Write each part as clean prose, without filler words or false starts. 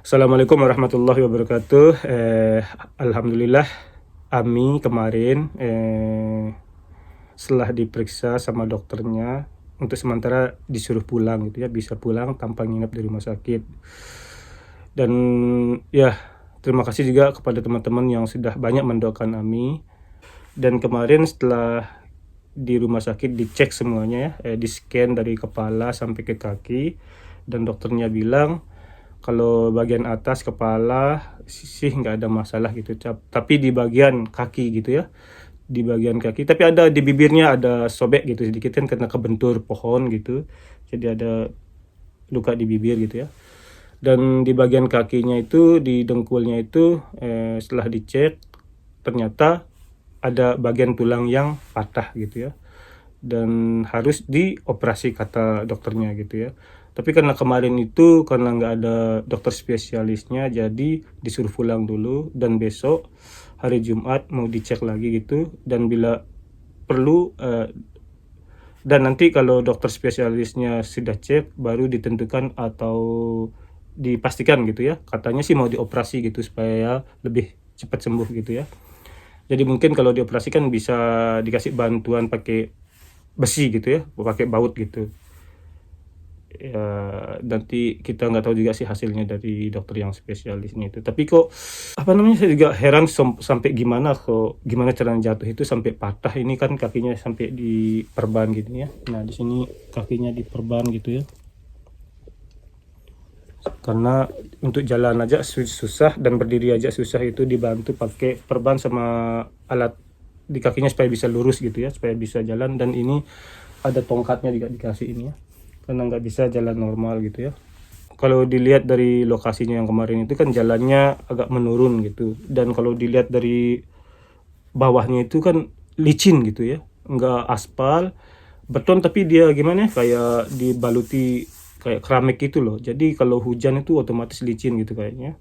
Assalamualaikum warahmatullahi wabarakatuh. Alhamdulillah, Ami kemarin setelah diperiksa sama dokternya, untuk sementara disuruh pulang gitu ya, bisa pulang tanpa nginep di rumah sakit. Dan ya, terima kasih juga kepada teman-teman yang sudah banyak mendoakan Ami. Dan kemarin setelah di rumah sakit dicek semuanya ya, di scan dari kepala sampai ke kaki, dan dokternya bilang kalau bagian atas kepala sih nggak ada masalah gitu, tapi di bagian kaki gitu ya, di bagian kaki, tapi ada di bibirnya ada sobek gitu sedikit kan karena kebentur pohon gitu, jadi ada luka di bibir gitu ya. Dan di bagian kakinya itu, di dengkulnya itu, setelah dicek ternyata ada bagian tulang yang patah gitu ya, dan harus dioperasi kata dokternya gitu ya. Tapi karena kemarin itu karena nggak ada dokter spesialisnya, jadi disuruh pulang dulu, dan besok hari Jumat mau dicek lagi gitu, dan bila perlu dan nanti kalau dokter spesialisnya sudah cek baru ditentukan atau dipastikan gitu ya, katanya sih mau dioperasi gitu supaya lebih cepat sembuh gitu ya. Jadi mungkin kalau dioperasikan bisa dikasih bantuan pakai besi gitu ya, pakai baut gitu ya. Nanti kita nggak tahu juga sih hasilnya dari dokter yang spesialisnya itu. Tapi kok apa namanya, saya juga heran sampai gimana caranya jatuh itu sampai patah. Ini kan kakinya sampai diperban gitu ya. Nah di sini kakinya diperban gitu ya, karena untuk jalan aja susah dan berdiri aja susah, itu dibantu pakai perban sama alat di kakinya supaya bisa lurus gitu ya, supaya bisa jalan. Dan ini ada tongkatnya juga dikasih ini ya, karena nggak bisa jalan normal gitu ya. Kalau dilihat dari lokasinya yang kemarin itu kan jalannya agak menurun gitu, dan kalau dilihat dari bawahnya itu kan licin gitu ya, nggak aspal beton, tapi dia gimana ya, kayak dibaluti kayak keramik gitu loh. Jadi kalau hujan itu otomatis licin gitu kayaknya.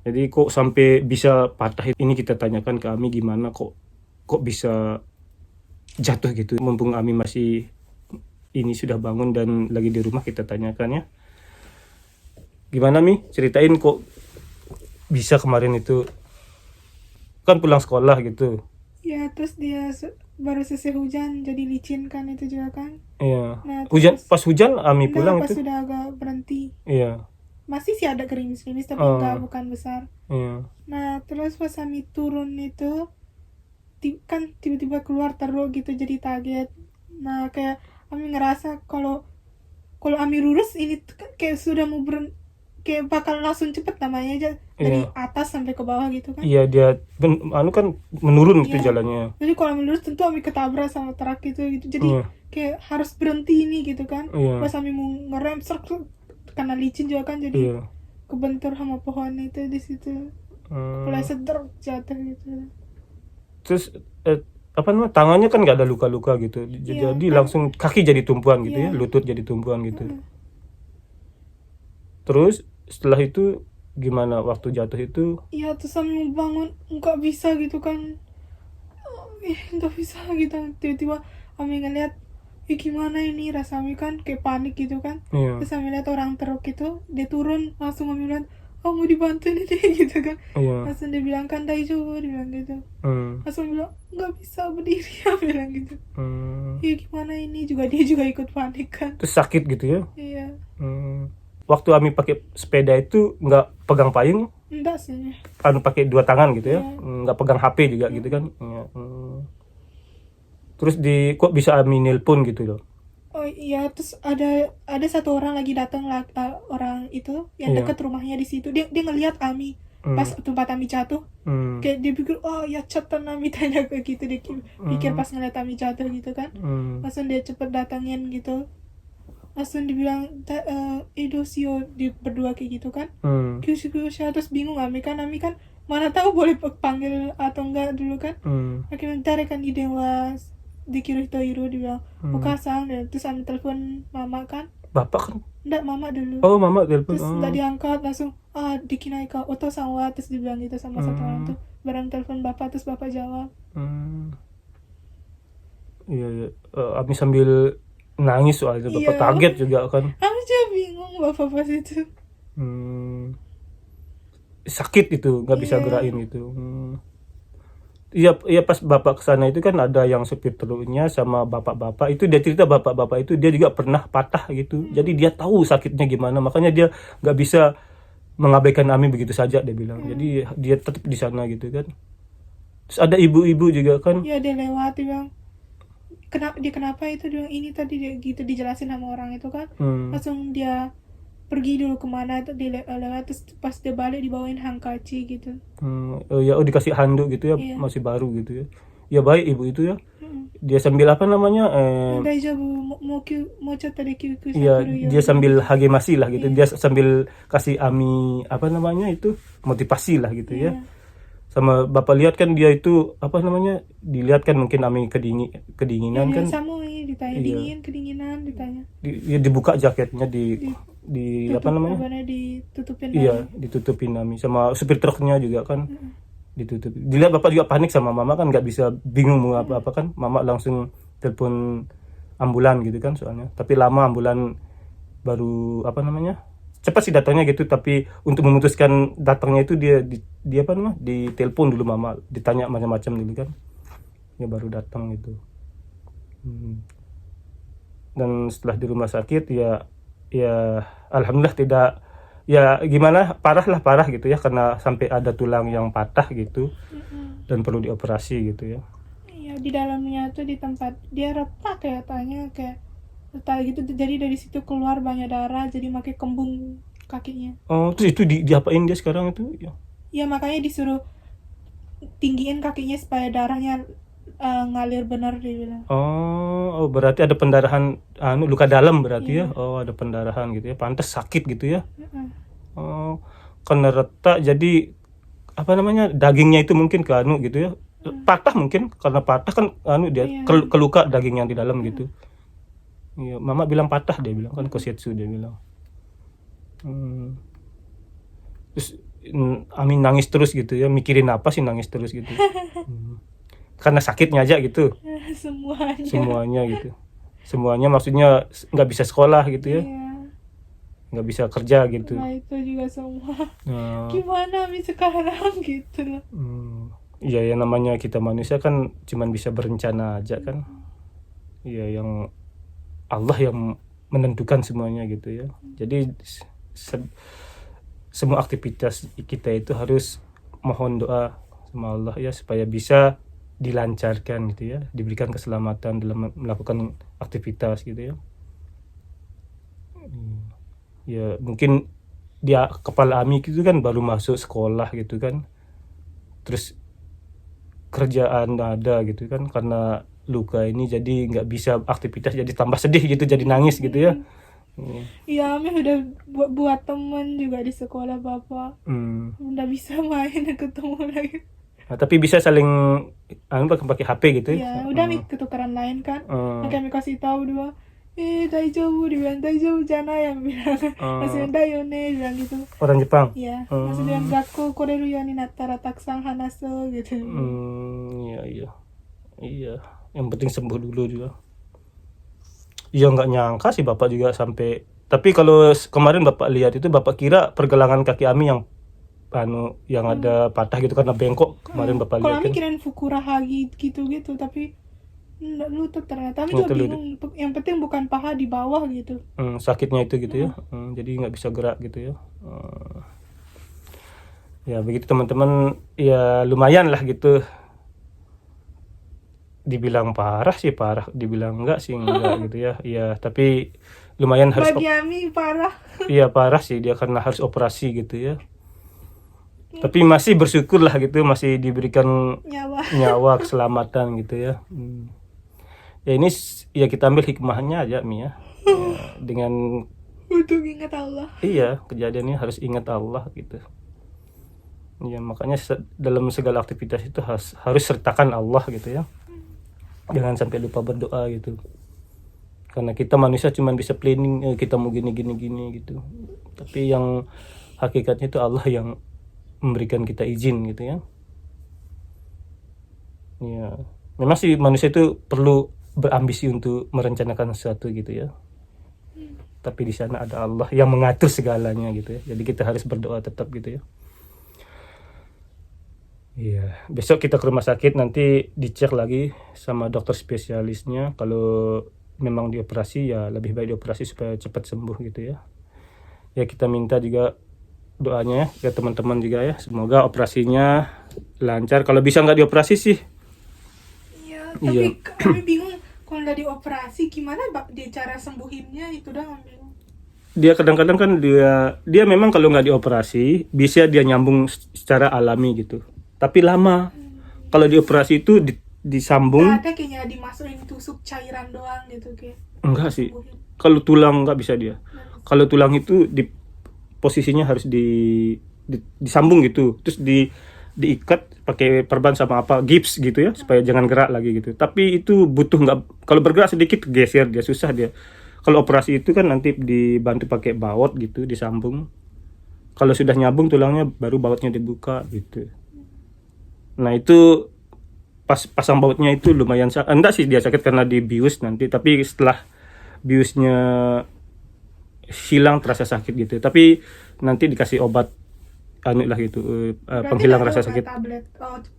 Jadi kok sampai bisa patah, ini kita tanyakan ke Ami gimana kok bisa jatuh gitu. Mumpung Ami masih ini sudah bangun dan lagi di rumah, kita tanyakan ya. Gimana Mi? Ceritain kok bisa kemarin itu, kan pulang sekolah gitu. Ya, terus dia baru selesai hujan jadi licin kan itu juga kan. Iya. Nah, Hujan, terus pas hujan Ami enggak, pulang pas itu. sudah agak berhenti. Iya. Masih sih ada gerimis-gerimis tapi enggak, Oh, bukan besar. iya. Nah, terus pas kami turun itu kan tiba-tiba keluar terus gitu, jadi kaget. Nah, kayak kami ngerasa kalau kalau kami lurus ini tuh kan kayak sudah mau kayak bakal langsung cepet namanya aja dari Iya. atas sampai ke bawah gitu kan. Iya, dia anu kan menurun gitu Iya, jalannya. jadi kalau kami lurus tentu kami ketabrak sama truk gitu, jadi Iya. kayak harus berhenti ini gitu kan. Pas Iya. kami mau ngerem karena licin juga kan, jadi Iya. kebentur sama pohon itu di situ, Hmm. kepleset jatuh gitu. Terus apa namanya, tangannya kan nggak ada luka-luka gitu, Iya jadi kan. langsung kaki jadi tumpuan gitu ya, Iya. lutut jadi tumpuan gitu. Heeh. Terus setelah itu gimana waktu jatuh itu? Iya, terus kami mau bangun nggak bisa gitu kan. Nggak bisa gitu, tiba-tiba kami ngeliat gimana ini, rasa kami kan kayak panik gitu kan. Iya. Terus kami lihat orang truk itu dia turun, langsung kami bilang, oh mau dibantu nih deh gitu kan. Iya. Langsung dia bilang kan daijoubu, dia bilang gitu. Hmm. Langsung bilang nggak bisa berdiri ya, bilang gitu. Hmm. Iya gimana ini, juga dia juga ikut panik kan. Terus sakit gitu ya. Iya. Waktu Ami pakai sepeda itu nggak pegang payung, Enggak sih. anu pakai dua tangan gitu ya, Iya. nggak pegang HP juga gitu kan. Iya. Terus kok bisa Ami nelpon gitu loh. Oh iya, terus ada satu orang lagi datang lah, orang itu yang Iya. dekat rumahnya di situ. Dia ngelihat kami pas Hmm. tempat kami jatuh. Hmm. Kayak dia pikir, oh ya cetan kami tanya kayak gitu, dia pikir pas ngeliat kami jatuh gitu kan. Langsung dia cepet datangin gitu. Langsung dibilang idosio di berdua kayak gitu kan. Kyushu terus bingung kami kan mana tahu boleh panggil atau enggak dulu kan. Akhirnya tarik kan ide was dikira Hitohiro, dibilang Okasan, dan terus ambil telepon mama kan. Bapak kan? Enggak, mama dulu. Oh, mama telepon. Terus enggak diangkat, langsung dikinai ka otosan wa, terus dibilang gitu sama satu orang tuh, barang telepon bapak, terus bapak jawab. Iya, iya. Abi sambil nangis soalnya, bapak Iya, kaget juga kan. aku juga bingung bapak pas itu. Hmm. sakit itu, nggak bisa gerakin gitu. Iya, iya pas bapak kesana itu kan ada yang supir truknya sama bapak-bapak itu, dia cerita bapak-bapak itu dia juga pernah patah gitu. Jadi dia tahu sakitnya gimana, makanya dia nggak bisa mengabaikan Ami begitu saja, dia bilang. Jadi dia tetap di sana gitu kan. Terus ada ibu-ibu juga kan. Iya, dia lewat, dia bilang kenapa itu, dia bilang ini tadi, dia gitu dijelasin sama orang itu kan. Langsung dia pergi dulu kemana tuh, dia lewat, terus pas dia balik dibawain handkachi gitu. Dikasih handuk gitu ya, Iya. masih baru gitu ya. Ya baik ibu itu ya. Dia sambil apa namanya? Daijoubu, mau coba deh kyuku Iya, sakuru yo. dia sambil hagemasi lah gitu. Dia sambil kasih Ami apa namanya itu, motivasi lah gitu ya. Sama bapak lihat kan dia itu apa namanya, dilihat kan mungkin Ami kedinginan kan. Sama ini ditanya kedinginan ditanya. Dia dibuka jaketnya di apa namanya? Ditutupin. Iya, ditutupin Ami sama supir truknya juga kan. Ditutup. Dilihat bapak juga panik sama mama kan, nggak bisa, bingung mau apa kan. Mama langsung telepon ambulan gitu kan soalnya. Tapi lama ambulan baru apa namanya? Cepat sih datangnya gitu, tapi untuk memutuskan datangnya itu dia apa namanya? Ditelepon dulu mama, ditanya macam-macam dulu kan. Ya baru datang gitu. Dan setelah di rumah sakit ya alhamdulillah tidak, ya gimana, parah gitu ya, karena sampai ada tulang yang patah gitu dan perlu dioperasi gitu ya. Iya, di dalamnya tuh di tempat dia retak katanya, kayak retak gitu, jadi dari situ keluar banyak darah, jadi makin kembung kakinya. Oh, terus itu diapain dia sekarang itu ya? Ya makanya disuruh tinggiin kakinya supaya darahnya ngalir benar, dia bilang. Oh, berarti ada pendarahan, luka dalam berarti ya. Oh, ada pendarahan gitu ya, pantas sakit gitu ya. Oh, karena retak jadi apa namanya, dagingnya itu mungkin ke gitu ya, patah mungkin, karena patah kan dia keluka daging yang di dalam gitu. Iya, mama bilang patah, dia bilang kan kosetsu, dia bilang. Terus Amin nangis terus gitu ya, mikirin apa sih nangis terus gitu. Karena sakitnya aja gitu. Semuanya gitu. Semuanya maksudnya nggak bisa sekolah gitu ya. Nggak bisa kerja gitu. Nah itu juga semua. Gimana Mi sekarang gitu loh. Iya, ya namanya kita manusia kan cuman bisa berencana aja kan. Iya, yang Allah yang menentukan semuanya gitu ya. Jadi semua aktivitas kita itu harus mohon doa sama Allah ya, supaya bisa dilancarkan gitu ya, diberikan keselamatan dalam melakukan aktivitas gitu ya. Ya mungkin dia kepala Ami gitu kan baru masuk sekolah gitu kan, terus kerjaan ada gitu kan, karena luka ini jadi nggak bisa aktivitas, jadi tambah sedih gitu, jadi nangis gitu ya. Iya, Ami udah buat teman juga di sekolah bapak. Udah bisa main ketemu lagi. Nah, tapi bisa saling pakai HP gitu ya. Iya, udah Mi ketukeran lain kan. Kami kasih tahu dua. Daijoubu, dibilang daijoubu janai, yang bilang. Masih dayone, bilang gitu. Orang Jepang. Iya, masih bilang gakko koreru yo ni nattara takusan hanasu gitu. Iya. Yang penting sembuh dulu juga. Iya, nggak nyangka sih bapak juga sampai. Tapi kalau kemarin bapak lihat itu, bapak kira pergelangan kaki Ami yang ada patah gitu karena bengkok kemarin bapak lihat. Kalau Ami kirain fukurahagi gitu, tapi lutut ternyata. Ami juga bingung. Yang penting bukan paha, di bawah gitu. Sakitnya itu gitu ya. Jadi nggak bisa gerak gitu ya. Ya begitu teman-teman, ya lumayan lah gitu. Dibilang parah sih parah, dibilang enggak sih enggak gitu ya. Iya, tapi lumayan harus. Bagi Ami parah. Iya parah sih dia karena harus operasi gitu ya. Tapi masih bersyukur lah gitu, masih diberikan nyawa keselamatan gitu ya. Ya ini ya kita ambil hikmahnya aja Mi ya. Dengan untuk ingat Allah. Iya, kejadian ini harus ingat Allah gitu. Ya makanya dalam segala aktivitas itu harus sertakan Allah gitu ya. Jangan sampai lupa berdoa gitu. Karena kita manusia cuma bisa planning, kita mau gini gitu. Tapi yang hakikatnya itu Allah yang memberikan kita izin gitu ya. Ya, memang sih manusia itu perlu berambisi untuk merencanakan sesuatu gitu ya. Tapi di sana ada Allah yang mengatur segalanya gitu ya. Jadi kita harus berdoa tetap gitu ya. Iya, besok kita ke rumah sakit nanti dicek lagi sama dokter spesialisnya. Kalau memang dioperasi ya lebih baik dioperasi supaya cepat sembuh gitu ya. Ya kita minta juga doanya ya ke teman-teman juga ya. Semoga operasinya lancar. Kalau bisa nggak dioperasi sih. Iya, Iya, tapi kami bingung kalau udah dioperasi gimana dia cara sembuhinnya itu dah kami bingung. dia kadang-kadang kan dia memang kalau nggak dioperasi bisa dia nyambung secara alami gitu. Tapi lama. Kalau dioperasi itu disambung. Nggak ada kayaknya dimasukin tusuk cairan doang gitu kayak Enggak sih. sembuhin. Kalau tulang nggak bisa dia. Nggak bisa. Kalau tulang itu posisinya harus disambung gitu. Terus diikat pakai perban sama apa gips gitu ya supaya jangan gerak lagi gitu. Tapi itu butuh nggak, kalau bergerak sedikit geser dia, susah dia. Kalau operasi itu kan nanti dibantu pakai baut gitu, disambung. Kalau sudah nyambung tulangnya baru bautnya dibuka gitu. Nah itu pas pasang bautnya itu lumayan enggak sih dia sakit karena dibius nanti, tapi setelah biusnya hilang terasa sakit gitu. Tapi nanti dikasih obat anu lah gitu, Berarti penghilang nggak ada rasa obat sakit.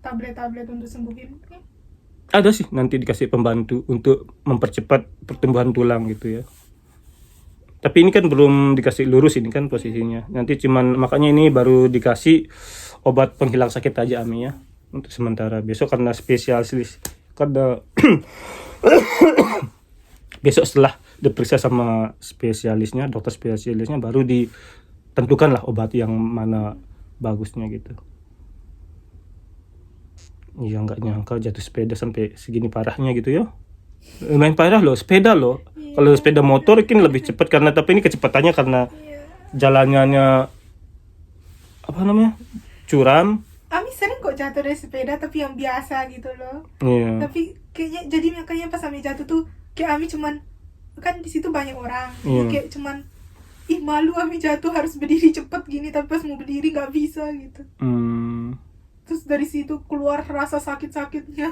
tablet untuk sembuhin. Ada sih nanti dikasih pembantu untuk mempercepat pertumbuhan tulang gitu ya. Tapi ini kan belum dikasih lurus ini kan posisinya. Nanti cuman makanya ini baru dikasih obat penghilang sakit aja Ami ya untuk sementara. Besok karena spesialis karena besok setelah diperiksa sama spesialisnya, dokter spesialisnya baru ditentukan lah obat yang mana bagusnya gitu. Iya nggak nyangka jatuh sepeda sampai segini parahnya gitu ya. Main parah loh sepeda loh. Kalau sepeda motor kan lebih cepat karena tapi ini kecepatannya karena Iya. jalannya apa namanya curam. Ami sering kok jatuh dari sepeda tapi yang biasa gitu loh. Iya. Tapi kayaknya jadi makanya pas Ami jatuh tuh kayak Ami cuman kan di situ banyak orang. Iya. Kayak cuman ih malu Ami jatuh harus berdiri cepet gini tapi pas mau berdiri nggak bisa gitu. Terus dari situ keluar rasa sakit-sakitnya.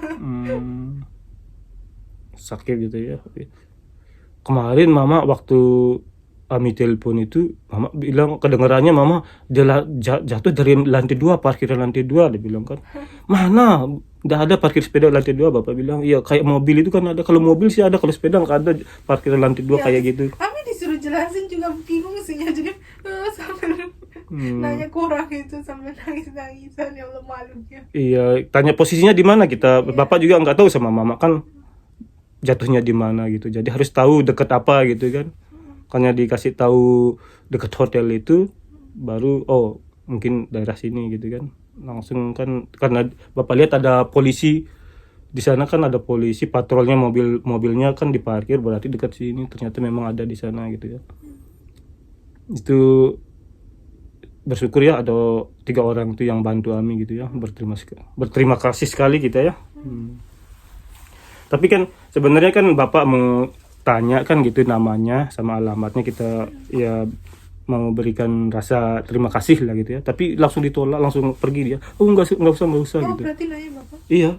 Sakit gitu ya. Kemarin mama waktu Ami telepon itu mama bilang kedengarannya mama dia jatuh dari lantai 2, parkiran lantai 2 dia bilang kan. Mana nggak ada parkir sepeda lantai 2, bapak bilang. Iya kayak mobil itu kan ada, kalau mobil sih ada, kalau sepeda nggak ada parkiran lantai 2 kayak gitu. Ami disuruh jelasin juga bingung sih jadi sambil nanya ke orang itu sambil nangis-nangisan ya Allah malunya. Iya, tanya posisinya di mana kita. Bapak juga nggak tahu sama mama kan jatuhnya di mana gitu. Jadi harus tahu dekat apa gitu kan. Karena dikasih tahu dekat hotel itu baru oh mungkin daerah sini gitu kan. Langsung kan karena Bapak lihat ada polisi di sana kan, ada polisi patrolnya, mobilnya kan diparkir berarti dekat sini, ternyata memang ada di sana gitu ya. Itu bersyukur ya ada 3 orang itu yang bantu Ami gitu ya, berterima kasih sekali kita ya. Tapi kan sebenarnya kan Bapak mau tanya kan gitu namanya sama alamatnya, kita ya mau berikan rasa terima kasih lah gitu ya, tapi langsung ditolak, langsung pergi dia. Oh nggak usah Oh gitu. berarti nanya bapak. Iya,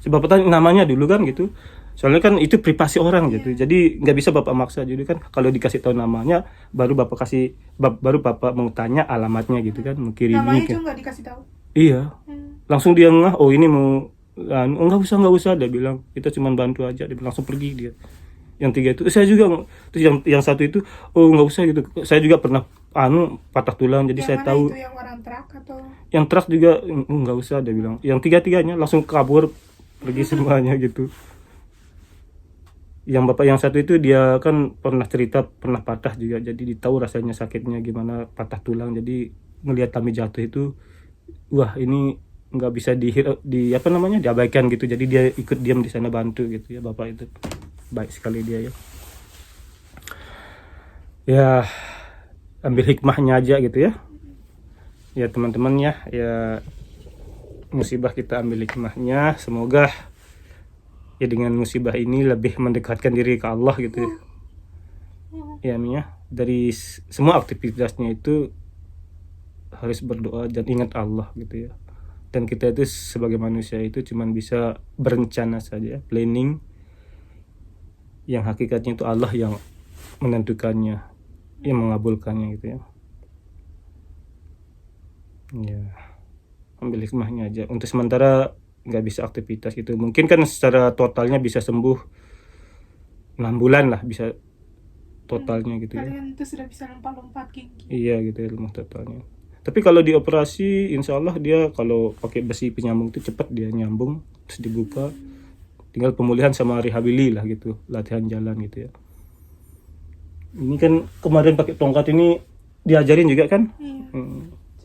Bapak tanya namanya dulu kan gitu. Soalnya kan itu privasi orang gitu. Jadi nggak bisa Bapak maksa. Jadi kan kalau dikasih tahu namanya baru Bapak baru Bapak mau tanya alamatnya gitu kan, mau kirim Namanya link. itu nggak dikasih tahu. Iya. Langsung dia ngeh, oh ini mau nggak usah dia bilang, kita cuma bantu aja, dia langsung pergi dia. Yang 3 itu saya juga, terus yang 1 itu oh nggak usah gitu, saya juga pernah patah tulang jadi Yang saya mana tahu. itu yang orang truk atau Yang truk juga nggak usah dia bilang, yang 3-tiganya langsung kabur pergi semuanya gitu. Yang bapak yang 1 itu dia kan pernah cerita pernah patah juga, jadi ditahu rasanya sakitnya gimana patah tulang. Jadi ngelihat kami jatuh itu wah ini nggak bisa di apa namanya diabaikan gitu, jadi dia ikut diam di sana bantu gitu ya. Bapak itu baik sekali dia ya. Ya ambil hikmahnya aja gitu ya. Ya teman-teman ya musibah kita ambil hikmahnya, semoga ya dengan musibah ini lebih mendekatkan diri ke Allah gitu ya. Ya Mia, dari semua aktivitasnya itu harus berdoa dan ingat Allah gitu ya. Dan kita itu sebagai manusia itu cuman bisa berencana saja, planning, yang hakikatnya itu Allah yang menentukannya, yang mengabulkannya gitu ya. Ya. ambil hikmahnya aja. Untuk sementara nggak bisa aktivitas gitu. Mungkin kan secara totalnya bisa sembuh 6 bulan lah, bisa totalnya gitu ya. Kalian itu sudah bisa lompat-lompat kayak gitu. Iya gitu ya, lumah totalnya. Tapi kalau dioperasi, insya Allah dia kalau pakai besi penyambung itu cepat dia nyambung, terus dibuka. Tinggal pemulihan sama rehabili lah gitu, latihan jalan gitu ya. Ini kan kemarin pakai tongkat ini diajarin juga kan? Iya.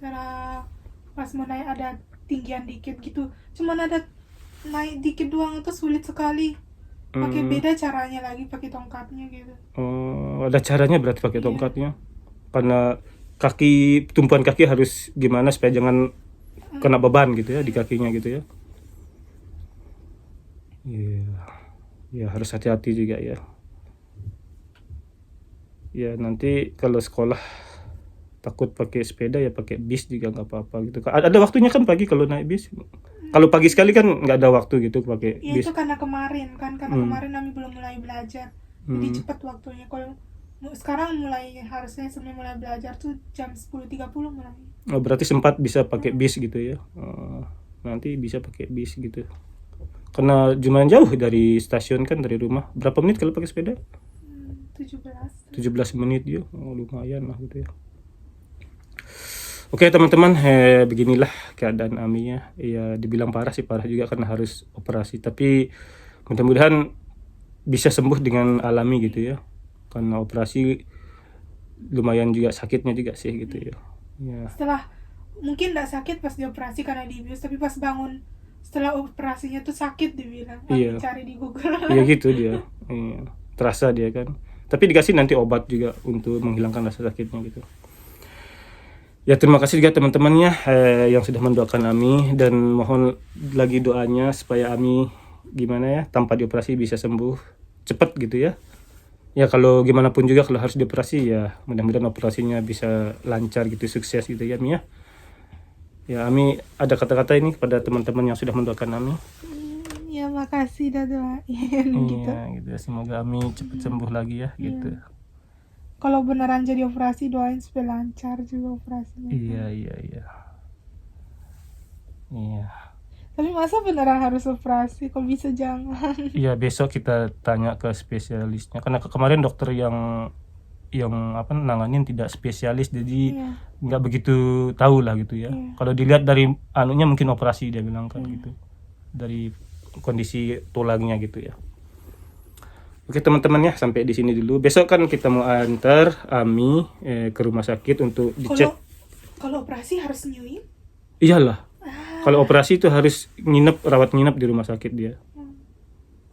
Cara pas mau naik ada tinggian dikit gitu. Cuman ada naik dikit doang itu sulit sekali. Pakai beda caranya lagi pakai tongkatnya gitu. Oh, ada caranya berarti pakai tongkatnya. Karena tumpuan kaki harus gimana supaya jangan kena beban gitu ya di kakinya gitu ya. Iya. Ya harus hati-hati juga ya. Ya nanti kalau sekolah takut pakai sepeda ya pakai bis juga nggak apa-apa gitu. Ada waktunya kan pagi kalau naik bis. Kalau pagi sekali kan nggak ada waktu gitu pakai Ya bis. itu karena kemarin kemarin kami belum mulai belajar. Jadi cepat waktunya. Kalau sekarang harusnya sebenarnya mulai belajar tuh jam 10.30 mulai. Oh, berarti sempat bisa pakai bis gitu ya. Nanti bisa pakai bis gitu. Karena lumayan jauh dari stasiun kan, dari rumah. Berapa menit kalau pakai sepeda? 17 menit ya. Lumayan lah gitu ya. Oke teman-teman, beginilah keadaan Ami ya. Ya dibilang parah sih, parah juga karena harus operasi. Tapi mudah-mudahan bisa sembuh dengan alami gitu ya. Karena operasi lumayan juga sakitnya juga sih gitu ya. Setelah mungkin nggak sakit pas dioperasi karena dibius, tapi pas bangun setelah operasinya tuh sakit dibilang. Iya. Cari di Google. Iya gitu dia. Iya. Terasa dia kan. Tapi dikasih nanti obat juga untuk menghilangkan rasa sakitnya gitu. Ya terima kasih juga teman-temannya yang sudah mendoakan Ami, dan mohon lagi doanya supaya Ami gimana ya, tanpa dioperasi bisa sembuh cepat gitu ya. Ya kalau gimana pun juga kalau harus dioperasi ya mudah-mudahan operasinya bisa lancar gitu, sukses gitu ya Ami ya. Ya Ami ada kata-kata ini kepada teman-teman yang sudah mendoakan Ami. Ya makasih dah doain gitu. Iya gitu ya, semoga Ami cepat sembuh lagi ya gitu. Kalau beneran jadi operasi doain supaya lancar juga operasinya. Iya. Tapi masa beneran harus operasi? Kok bisa jangan? Iya besok kita tanya ke spesialisnya. Karena kemarin dokter yang nanganin tidak spesialis, jadi nggak begitu tahu lah gitu ya. Kalau dilihat dari anunya mungkin operasi dia bilang kan gitu. Dari kondisi tulangnya gitu ya. Oke teman-teman ya, sampai di sini dulu. Besok kan kita mau antar Ami ke rumah sakit untuk dicek. Kalau operasi harus nyuim? Iyalah. Kalau operasi itu harus rawat nginep di rumah sakit dia.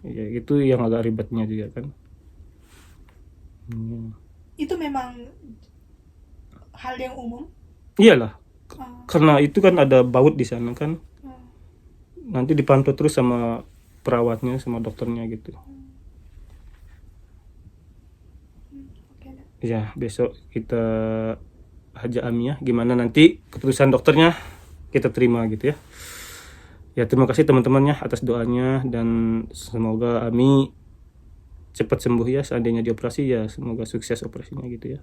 Ya, itu yang agak ribetnya juga kan. Itu memang hal yang umum? Iyalah. Karena itu kan ada baut di sana kan. Nanti dipantau terus sama perawatnya, sama dokternya gitu. Ya besok kita ajak Ami ya, gimana nanti keputusan dokternya kita terima gitu ya. Ya terima kasih teman-temannya atas doanya, dan semoga Ami cepat sembuh ya. Seandainya dioperasi ya semoga sukses operasinya gitu ya.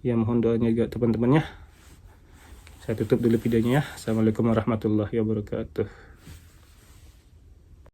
Ya mohon doanya juga teman-temannya. Saya tutup dulu videonya ya. Assalamualaikum warahmatullahi wabarakatuh.